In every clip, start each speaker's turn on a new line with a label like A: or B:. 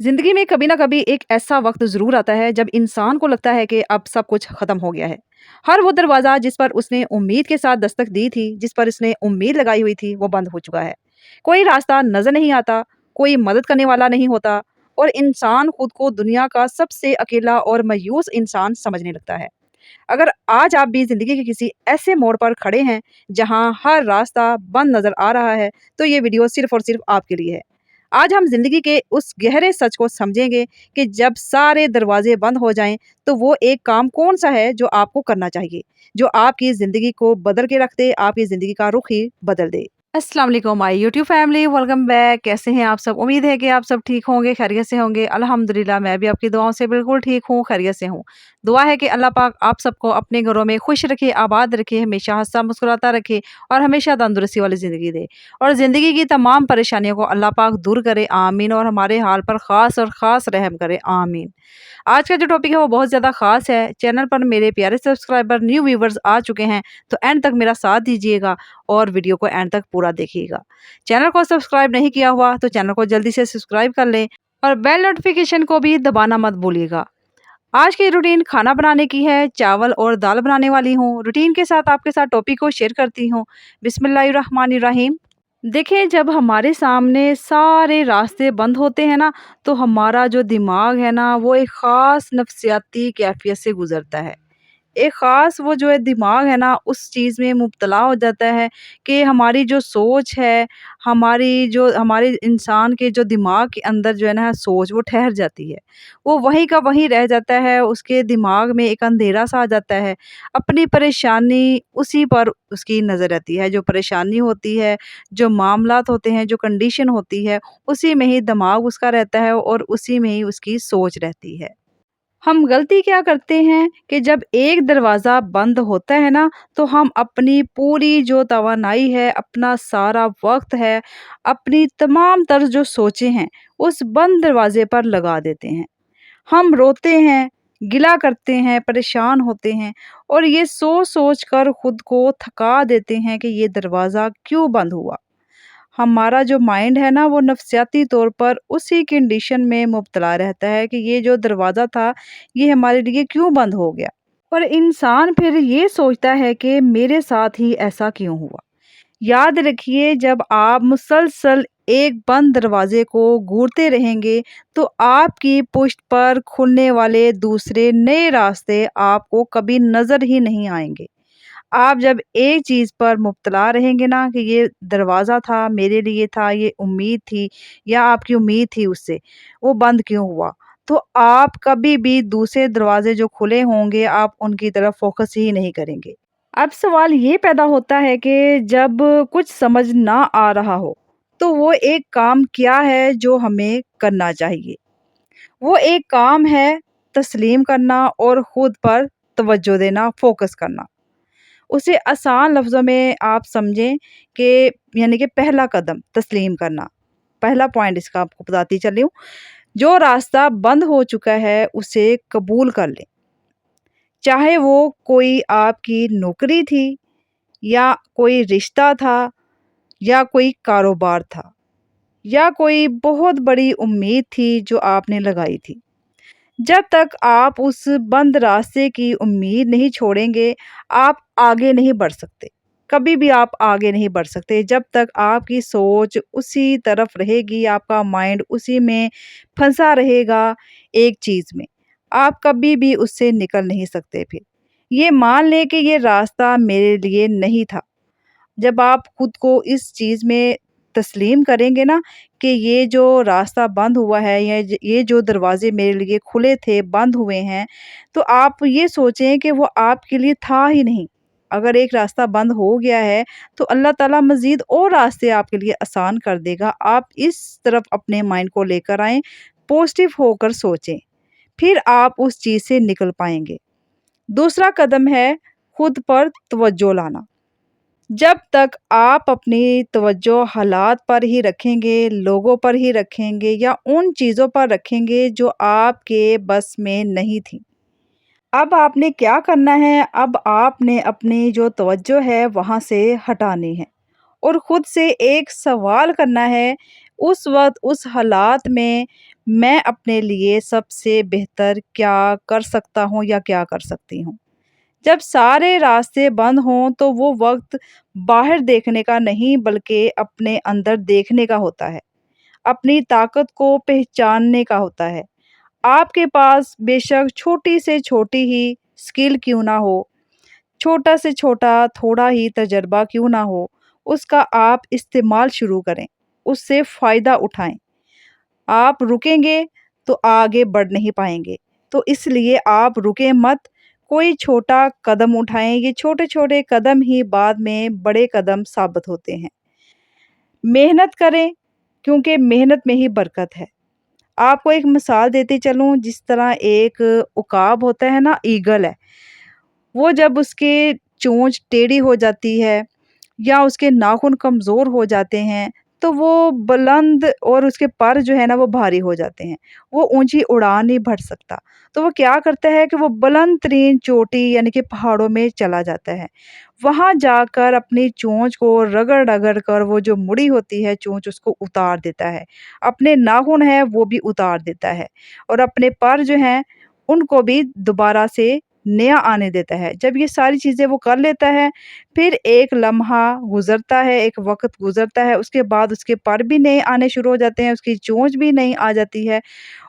A: जिंदगी में कभी ना कभी एक ऐसा वक्त जरूर आता है जब इंसान को लगता है कि अब सब कुछ खत्म हो गया है। हर वो दरवाजा जिस पर उसने उम्मीद के साथ दस्तक दी थी, जिस पर उसने उम्मीद लगाई हुई थी, वो बंद हो चुका है। कोई रास्ता नजर नहीं आता, कोई मदद करने वाला नहीं होता, और इंसान खुद को दुनिया का सबसे अकेला और मायूस इंसान समझने लगता है। अगर आज आप भी जिंदगी के किसी ऐसे मोड़ पर खड़े हैं जहां हर रास्ता बंद नजर आ रहा है, तो ये वीडियो सिर्फ और सिर्फ आपके लिए है। आज हम जिंदगी के उस गहरे सच को समझेंगे कि जब सारे दरवाजे बंद हो जाएं, तो वो एक काम कौन सा है जो आपको करना चाहिए, जो आपकी जिंदगी को बदल के रख दे, आपकी जिंदगी का रुख ही बदल दे। अस्सलाम वालेकुम my YouTube family, welcome back. कैसे हैं आप सब? उम्मीद है कि आप सब ठीक होंगे, खैरियत से होंगे। अल्हम्दुलिल्लाह मैं भी आपकी दुआओं से बिल्कुल ठीक हूँ, खैरियत से हूँ। दुआ है कि अल्लाह पाक आप सबको अपने घरों में खुश रखे, आबाद रखे, हमेशा हंसता मुस्कुराता रखे और हमेशा तंदुरुस्ती वाली ज़िंदगी दे। और ज़िंदगी की तमाम परेशानियों को अल्लाह पाक दूर करे, आमीन। और हमारे हाल पर ख़ास और ख़ास रहम करे, आमीन। आज का जो टॉपिक है वो बहुत ज़्यादा ख़ास है। चैनल पर मेरे प्यारे सब्सक्राइबर, न्यू व्यूवर्स आ चुके हैं, तो एंड तक मेरा साथ दीजिएगा और वीडियो को एंड तक पूरा देखिएगा। चैनल को सब्सक्राइब नहीं किया हुआ तो चैनल को जल्दी से सब्सक्राइब कर लें और बेल नोटिफिकेशन को भी दबाना मत भूलिएगा। आज की रूटीन खाना बनाने की है, चावल और दाल बनाने वाली हूँ। रूटीन के साथ आपके साथ टॉपिक को शेयर करती हूँ। बिस्मिल्लाहिर्रहमानिर्रहीम। देखिए, जब हमारे सामने सारे रास्ते बंद होते हैं ना, तो हमारा जो दिमाग है ना, वो एक ख़ास नफ़सियाती कैफ़ियत से गुज़रता है। एक ख़ास वो जो है दिमाग है ना, उस चीज़ में मुब्तला हो जाता है कि हमारी जो सोच है, हमारी जो हमारे इंसान के जो दिमाग के अंदर जो है ना सोच, वो ठहर जाती है। वो वहीं का वहीं रह जाता है, उसके दिमाग में एक अंधेरा-सा आ जाता है। अपनी परेशानी उसी पर उसकी नज़र रहती है। जो परेशानी होती है, जो मामलात होते हैं, जो कंडीशन होती है, उसी में ही दिमाग उसका रहता है और उसी में ही उसकी सोच रहती है। हम गलती क्या करते हैं कि जब एक दरवाज़ा बंद होता है ना, तो हम अपनी पूरी जो तवानाई है, अपना सारा वक़्त है, अपनी तमाम तर जो सोचें हैं, उस बंद दरवाज़े पर लगा देते हैं। हम रोते हैं, गिला करते हैं, परेशान होते हैं और ये सोच-सोच कर खुद को थका देते हैं कि ये दरवाज़ा क्यों बंद हुआ? हमारा जो माइंड है ना, वो नफ़सियाती तौर पर उसी कंडीशन में मुब्तला रहता है कि ये जो दरवाज़ा था, ये हमारे लिए क्यों बंद हो गया? और इंसान फिर ये सोचता है कि मेरे साथ ही ऐसा क्यों हुआ? याद रखिए, जब आप मुसलसल एक बंद दरवाज़े को घूरते रहेंगे, तो आपकी पुष्ट पर खुलने वाले दूसरे नए रास्ते आपको कभी नज़र ही नहीं आएँगे। आप जब एक चीज़ पर मुब्तला रहेंगे ना कि ये दरवाज़ा था, मेरे लिए था, ये उम्मीद थी या आपकी उम्मीद थी उससे, वो बंद क्यों हुआ? तो आप कभी भी दूसरे दरवाज़े जो खुले होंगे, आप उनकी तरफ फ़ोकस ही नहीं करेंगे। अब सवाल ये पैदा होता है कि जब कुछ समझ ना आ रहा हो, तो वो एक काम क्या है जो हमें करना चाहिए? वो एक काम है तस्लीम करना और खुद पर तवज्जो देना, फ़ोकस करना। उसे आसान लफ्ज़ों में आप समझें कि यानी कि पहला कदम तस्लीम करना। पहला पॉइंट इसका आपको बताती चली हूँ। जो रास्ता बंद हो चुका है, उसे कबूल कर लें। चाहे वो कोई आपकी नौकरी थी या कोई रिश्ता था या कोई कारोबार था या कोई बहुत बड़ी उम्मीद थी जो आपने लगाई थी। जब तक आप उस बंद रास्ते की उम्मीद नहीं छोड़ेंगे, आप आगे नहीं बढ़ सकते। कभी भी आप आगे नहीं बढ़ सकते जब तक आपकी सोच उसी तरफ रहेगी, आपका माइंड उसी में फँसा रहेगा एक चीज़ में। आप कभी भी उससे निकल नहीं सकते फिर। ये मान लें कि ये रास्ता मेरे लिए नहीं था। जब आप खुद को इस चीज़ में तस्लीम करेंगे ना कि ये जो रास्ता बंद हुआ है या ये जो दरवाज़े मेरे लिए खुले थे, बंद हुए हैं, तो आप ये सोचें कि वो आपके लिए था ही नहीं। अगर एक रास्ता बंद हो गया है, तो अल्लाह ताला मज़ीद और रास्ते आपके लिए आसान कर देगा। आप इस तरफ अपने माइंड को लेकर आएँ, पॉज़िटिव होकर सोचें, फिर आप उस चीज़ से निकल पाएँगे। दूसरा कदम है खुद पर तवज्जो लाना। जब तक आप अपनी तवज्जो हालात पर ही रखेंगे, लोगों पर ही रखेंगे या उन चीज़ों पर रखेंगे जो आपके बस में नहीं थी। अब आपने क्या करना है, अब आपने अपनी जो तवज्जो है वहाँ से हटानी है और खुद से एक सवाल करना है, اس وقت اس حالات میں اپنے لیے سب سے بہتر کیا کر سکتا ہوں یا کیا کر سکتی ہوں۔ جب سارے راستے بند ہوں تو وہ وقت باہر دیکھنے کا نہیں بلکہ اپنے اندر دیکھنے کا ہوتا ہے، اپنی طاقت کو پہچاننے کا ہوتا ہے۔ آپ کے پاس بے شک چھوٹی سے چھوٹی ہی اسکل کیوں نہ ہو، چھوٹا سے چھوٹا تھوڑا ہی تجربہ کیوں نہ ہو، اس کا آپ استعمال شروع کریں، اس سے فائدہ اٹھائیں۔ آپ رکیں گے تو آگے بڑھ نہیں پائیں گے، تو اس لیے آپ رکیں مت، کوئی چھوٹا قدم اٹھائیں۔ یہ چھوٹے چھوٹے قدم ہی بعد میں بڑے قدم ثابت ہوتے ہیں۔ محنت کریں کیونکہ محنت میں ہی برکت ہے۔ آپ کو ایک مثال دیتے چلوں، جس طرح ایک عقاب ہوتا ہے نا، ایگل ہے، وہ جب اس کے چونچ ٹیڑھی ہو جاتی ہے یا اس کے ناخن کمزور ہو جاتے ہیں تو وہ بلند، اور اس کے پر جو ہے نا وہ بھاری ہو جاتے ہیں، وہ اونچی اڑان نہیں بھر سکتا، تو وہ کیا کرتا ہے کہ وہ بلند ترین چوٹی یعنی کہ پہاڑوں میں چلا جاتا ہے۔ وہاں جا کر اپنی چونچ کو رگڑ رگڑ کر وہ جو مڑی ہوتی ہے چونچ اس کو اتار دیتا ہے، اپنے ناخن ہے وہ بھی اتار دیتا ہے، اور اپنے پر جو ہیں ان کو بھی دوبارہ سے نیا آنے دیتا ہے۔ جب یہ ساری چیزیں وہ کر لیتا ہے، پھر ایک لمحہ گزرتا ہے، ایک وقت گزرتا ہے، اس کے بعد اس کے پر بھی نئے آنے شروع ہو جاتے ہیں، اس کی چونچ بھی نئی آ جاتی ہے،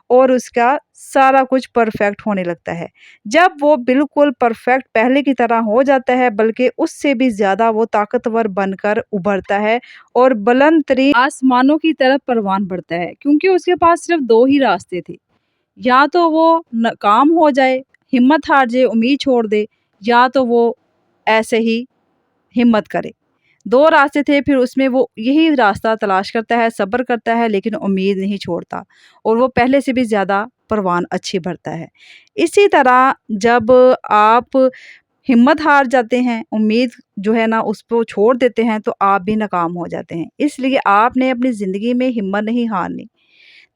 A: اور اس کا سارا کچھ پرفیکٹ ہونے لگتا ہے۔ جب وہ بالکل پرفیکٹ پہلے کی طرح ہو جاتا ہے بلکہ اس سے بھی زیادہ وہ طاقتور بن کر ابھرتا ہے اور بلند ترین آسمانوں کی طرف پروان بڑھتا ہے، کیونکہ اس کے پاس صرف دو ہی راستے تھے، یا تو وہ ناکام ہو جائے، ہمت ہار جائے، امید چھوڑ دے، یا تو وہ ایسے ہی ہمت کرے۔ دو راستے تھے، پھر اس میں وہ یہی راستہ تلاش کرتا ہے، صبر کرتا ہے، لیکن امید نہیں چھوڑتا، اور وہ پہلے سے بھی زیادہ پروان اچھی بھرتا ہے۔ اسی طرح جب آپ ہمت ہار جاتے ہیں، امید جو ہے نا اس کو چھوڑ دیتے ہیں، تو آپ بھی ناکام ہو جاتے ہیں۔ اس لیے آپ نے اپنی زندگی میں ہمت نہیں ہارنی۔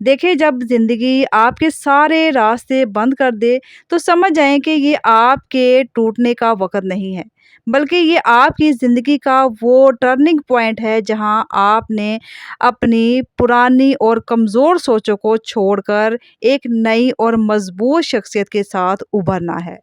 A: دیکھیں، جب زندگی آپ کے سارے راستے بند کر دے تو سمجھ جائیں کہ یہ آپ کے ٹوٹنے کا وقت نہیں ہے، بلکہ یہ آپ کی زندگی کا وہ ٹرننگ پوائنٹ ہے جہاں آپ نے اپنی پرانی اور کمزور سوچوں کو چھوڑ کر ایک نئی اور مضبوط شخصیت کے ساتھ ابھرنا ہے۔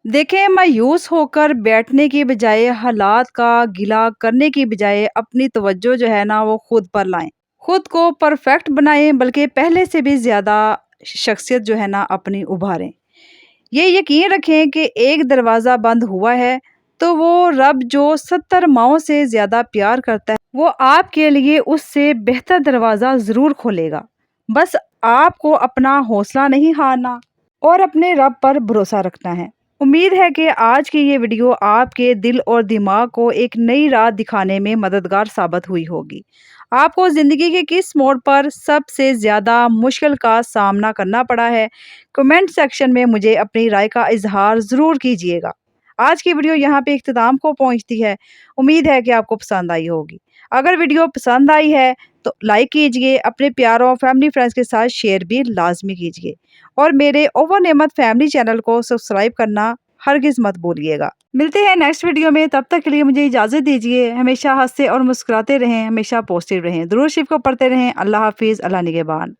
A: دیکھیں، مایوس ہو کر بیٹھنے کی بجائے، حالات کا گلہ کرنے کی بجائے اپنی توجہ جو ہے نا وہ خود پر لائیں، خود کو پرفیکٹ بنائیں، بلکہ پہلے سے بھی زیادہ شخصیت جو ہے نا اپنی ابھاریں۔ یہ یقین رکھیں کہ ایک دروازہ بند ہوا ہے تو وہ رب جو 70 ماؤں سے زیادہ پیار کرتا ہے، وہ آپ کے لیے اس سے بہتر دروازہ ضرور کھولے گا۔ بس آپ کو اپنا حوصلہ نہیں ہارنا اور اپنے رب پر بھروسہ رکھنا ہے۔ امید ہے کہ آج کی یہ ویڈیو آپ کے دل اور دماغ کو ایک نئی راہ دکھانے میں مددگار ثابت ہوئی ہوگی۔ آپ کو زندگی کے کس موڑ پر سب سے زیادہ مشکل کا سامنا کرنا پڑا ہے، کمنٹ سیکشن میں مجھے اپنی رائے کا اظہار ضرور کیجیے گا۔ آج کی ویڈیو یہاں پہ اختتام کو پہنچتی ہے۔ امید ہے کہ آپ کو پسند آئی ہوگی۔ اگر ویڈیو پسند آئی ہے تو لائک کیجئے، اپنے پیاروں فیملی فرینڈز کے ساتھ شیئر بھی لازمی کیجئے، اور میرے اوور نعمت فیملی چینل کو سبسکرائب کرنا ہرگز مت بھولیے گا۔ ملتے ہیں نیکسٹ ویڈیو میں، تب تک کے لیے مجھے اجازت دیجیے۔ ہمیشہ ہنستے اور مسکراتے رہیں، ہمیشہ پازیٹیو رہیں، درود شریف کو پڑھتے رہیں۔ اللہ حافظ، اللہ نگہبان۔